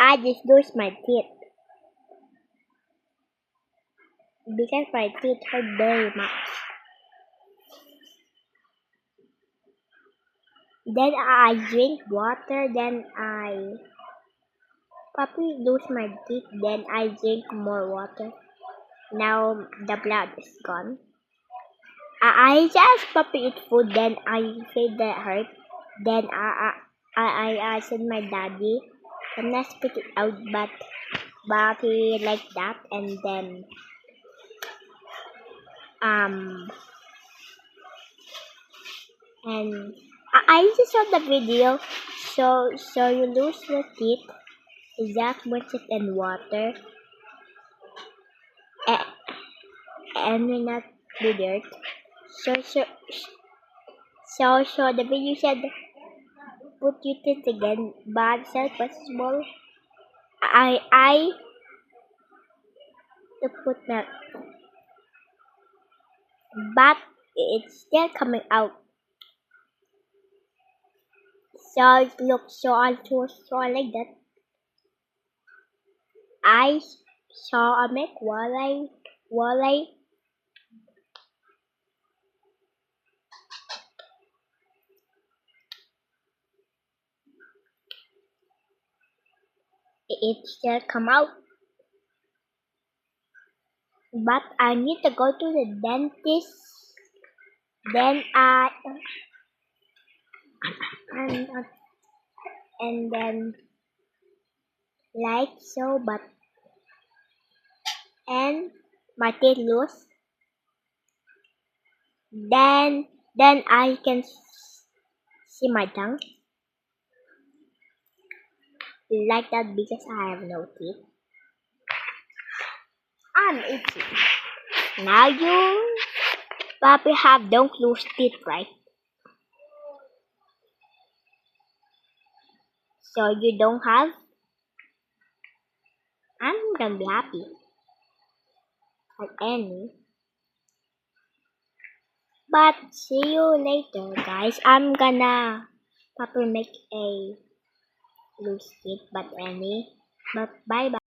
I just lose my teeth because my teeth hurt very much. Then I drink water, then I puppy lose my teeth, then I drink more water. Now the blood is gone. I just puppy eat food, then I feel that hurt. Then I asked my daddy, I'm not spit it out, but he like that, and then um and I just saw the video. So you lose your teeth, just wash it in water, and, and will not be dirt. So so so the video said put your teeth again, but it's not possible. I to put that, but it's still coming out. So it looks so like that. I saw a make walleye. It still come out, but I need to go to the dentist. Then and, and then like so, but and my teeth loose. Then I can see my tongue like that because I have no teeth. I'm itchy. Now you probably have don't lose teeth, right? So you don't have. I'm gonna be happy at any. But see you later, guys. I'm gonna probably make a loose teeth, but any. But bye bye.